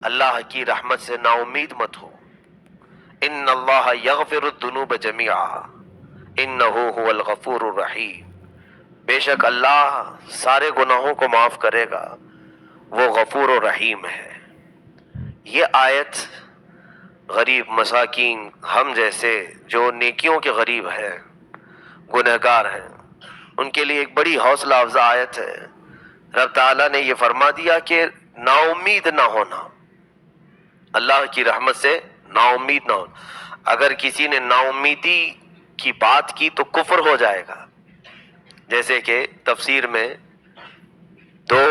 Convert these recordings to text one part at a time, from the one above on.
اللہ کی رحمت سے نا امید مت ہو۔ ان اللہ یغفر الذنوب جمیعا انہ هو الغفور الرحیم، بے شک اللہ سارے گناہوں کو معاف کرے گا، وہ غفور و رحیم ہے۔ یہ آیت غریب، مساکین، ہم جیسے جو نیکیوں کے غریب ہیں، گنہگار ہیں، ان کے لیے ایک بڑی حوصلہ افزا آیت ہے۔ رب تعالیٰ نے یہ فرما دیا کہ نا امید نہ ہونا، اللہ کی رحمت سے نا امید نہ ہونا۔ اگر کسی نے نا امیدی کی بات کی تو کفر ہو جائے گا۔ جیسے کہ تفسیر میں دو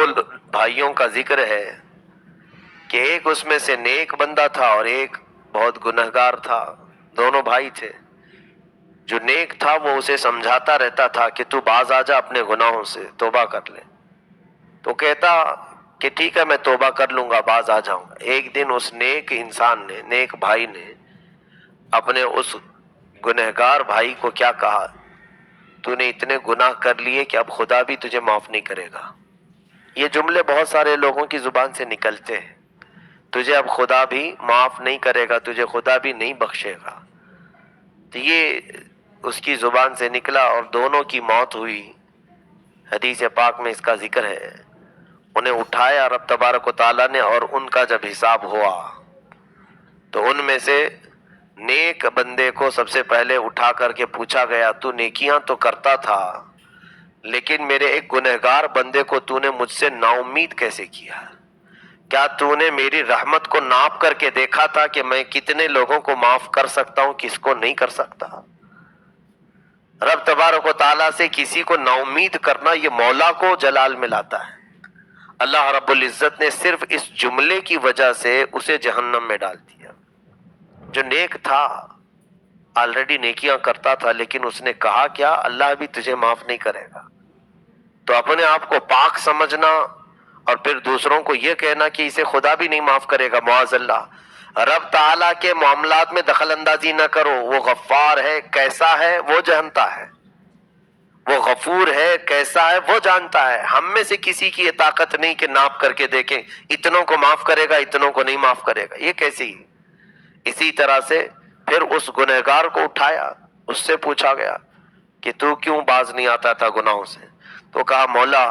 بھائیوں کا ذکر ہے کہ ایک اس میں سے نیک بندہ تھا اور ایک بہت گنہگار تھا، دونوں بھائی تھے۔ جو نیک تھا وہ اسے سمجھاتا رہتا تھا کہ تو باز آ جا اپنے گناہوں سے، توبہ کر لے۔ تو کہتا کہ ٹھیک ہے میں توبہ کر لوں گا، باز آ جاؤں گا۔ ایک دن اس نیک انسان نے، نیک بھائی نے اپنے اس گنہگار بھائی کو کیا کہا، تو نے اتنے گناہ کر لیے کہ اب خدا بھی تجھے معاف نہیں کرے گا۔ یہ جملے بہت سارے لوگوں کی زبان سے نکلتے ہیں، تجھے اب خدا بھی معاف نہیں کرے گا، تجھے خدا بھی نہیں بخشے گا۔ تو یہ اس کی زبان سے نکلا اور دونوں کی موت ہوئی۔ حدیث پاک میں اس کا ذکر ہے۔ انہیں اٹھایا رب تبارک و تعالیٰ نے، اور ان کا جب حساب ہوا تو ان میں سے نیک بندے کو سب سے پہلے اٹھا کر کے پوچھا گیا، تو نیکیاں تو کرتا تھا لیکن میرے ایک گنہگار بندے کو تو نے مجھ سے نا امید کیسے کیا؟ کیا تو نے میری رحمت کو ناپ کر کے دیکھا تھا کہ میں کتنے لوگوں کو معاف کر سکتا ہوں، کس کو نہیں کر سکتا؟ رب تبارک و تعالیٰ سے کسی کو نا امید کرنا یہ مولا کو جلال میں لاتا ہے۔ اللہ رب العزت نے صرف اس جملے کی وجہ سے اسے جہنم میں ڈال دیا۔ جو نیک تھا، آلریڈی نیکیاں کرتا تھا، لیکن اس نے کہا کیا، اللہ بھی تجھے معاف نہیں کرے گا۔ تو اپنے آپ کو پاک سمجھنا اور پھر دوسروں کو یہ کہنا کہ اسے خدا بھی نہیں معاف کرے گا، معاذ اللہ۔ رب تعالیٰ کے معاملات میں دخل اندازی نہ کرو، وہ غفار ہے، کیسا ہے وہ جانتا ہے، وہ غفور ہے، کیسا ہے وہ جانتا ہے۔ ہم میں سے کسی کی یہ طاقت نہیں کہ ناپ کر کے دیکھیں اتنوں کو معاف کرے گا، اتنوں کو نہیں معاف کرے گا، یہ کیسی؟ اسی طرح سے پھر اس گنہگار کو اٹھایا، اس سے پوچھا گیا کہ تو کیوں باز نہیں آتا تھا گناہوں سے؟ تو کہا مولا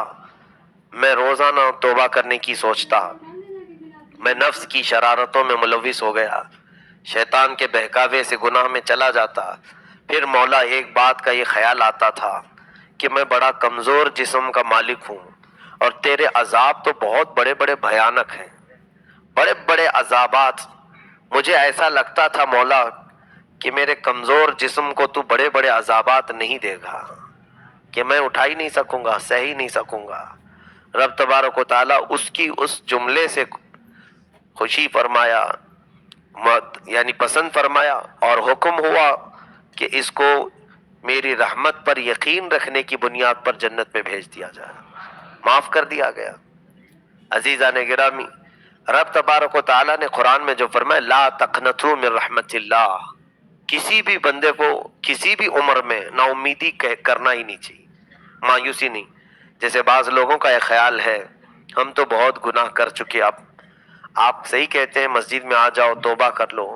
میں روزانہ توبہ کرنے کی سوچتا، میں نفس کی شرارتوں میں ملوث ہو گیا، شیطان کے بہکاوے سے گناہ میں چلا جاتا۔ پھر مولا ایک بات کا یہ خیال آتا تھا کہ میں بڑا کمزور جسم کا مالک ہوں اور تیرے عذاب تو بہت بڑے بڑے بھیانک ہیں، بڑے بڑے عذابات۔ مجھے ایسا لگتا تھا مولا کہ میرے کمزور جسم کو تو بڑے بڑے عذابات نہیں دے گا، کہ میں اٹھا ہی نہیں سکوں گا، سہ ہی نہیں سکوں گا۔ رب تبارک و تعالیٰ اس کی اس جملے سے خوشی فرمایا، یعنی پسند فرمایا، اور حکم ہوا کہ اس کو میری رحمت پر یقین رکھنے کی بنیاد پر جنت میں بھیج دیا جائے، معاف کر دیا گیا۔ عزیزان گرامی، رب تبارک و تعالیٰ نے قرآن میں جو فرمایا لا تقنطوا من رحمت اللہ، کسی بھی بندے کو کسی بھی عمر میں نا امیدی کرنا ہی نہیں چاہیے، مایوسی نہیں۔ جیسے بعض لوگوں کا ایک خیال ہے ہم تو بہت گناہ کر چکے، اب آپ صحیح کہتے ہیں مسجد میں آ جاؤ توبہ کر لو،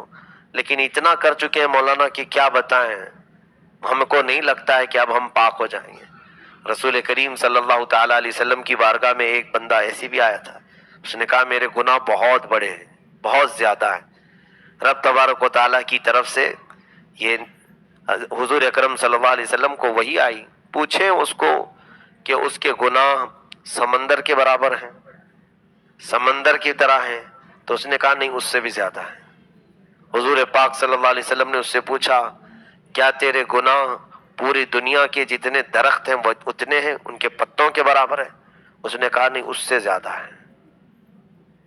لیکن اتنا کر چکے ہیں مولانا کہ کیا بتائیں، ہم کو نہیں لگتا ہے کہ اب ہم پاک ہو جائیں گے۔ رسول کریم صلی اللہ تعالیٰ علیہ وسلم کی بارگاہ میں ایک بندہ ایسی بھی آیا تھا، اس نے کہا میرے گناہ بہت بڑے ہیں، بہت زیادہ ہیں۔ رب تبارک و تعالیٰ کی طرف سے یہ حضور اکرم صلی اللہ علیہ وسلم کو وحی آئی، پوچھیں اس کو کہ اس کے گناہ سمندر کے برابر ہیں، سمندر کی طرح ہیں؟ تو اس نے کہا نہیں، اس سے بھی زیادہ ہیں۔ حضور پاک صلی اللہ علیہ وسلم نے اس سے پوچھا کیا تیرے گناہ پوری دنیا کے جتنے درخت ہیں وہ اتنے ہیں، ان کے پتوں کے برابر ہیں؟ اس نے کہا نہیں، اس سے زیادہ ہیں۔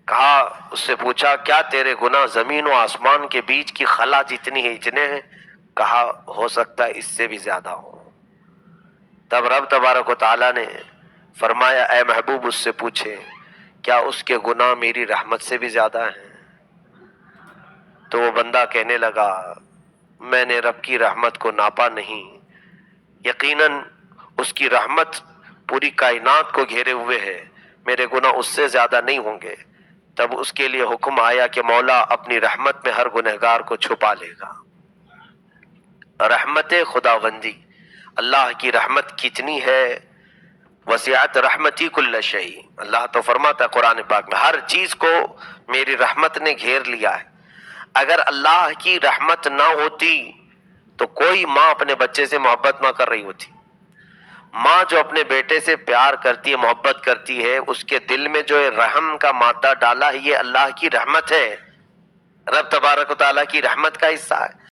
کہا، اس سے پوچھا کیا تیرے گناہ زمین و آسمان کے بیچ کی خلا جتنی ہے اتنے ہیں؟ کہا ہو سکتا ہے اس سے بھی زیادہ ہو۔ تب رب تبارک و تعالیٰ نے فرمایا اے محبوب اس سے پوچھے کیا اس کے گناہ میری رحمت سے بھی زیادہ ہیں؟ تو وہ بندہ کہنے لگا میں نے رب کی رحمت کو ناپا نہیں، یقیناً اس کی رحمت پوری کائنات کو گھیرے ہوئے ہے، میرے گناہ اس سے زیادہ نہیں ہوں گے۔ تب اس کے لیے حکم آیا کہ مولا اپنی رحمت میں ہر گنہگار کو چھپا لے گا۔ رحمت خداوندی، اللہ کی رحمت کتنی ہے، وسعت رحمتی کل شیء، اللہ تو فرماتا ہے قرآن پاک میں ہر چیز کو میری رحمت نے گھیر لیا ہے۔ اگر اللہ کی رحمت نہ ہوتی تو کوئی ماں اپنے بچے سے محبت نہ کر رہی ہوتی۔ ماں جو اپنے بیٹے سے پیار کرتی ہے، محبت کرتی ہے، اس کے دل میں جو رحم کا مادہ ڈالا ہے، یہ اللہ کی رحمت ہے، رب تبارک و تعالیٰ کی رحمت کا حصہ ہے۔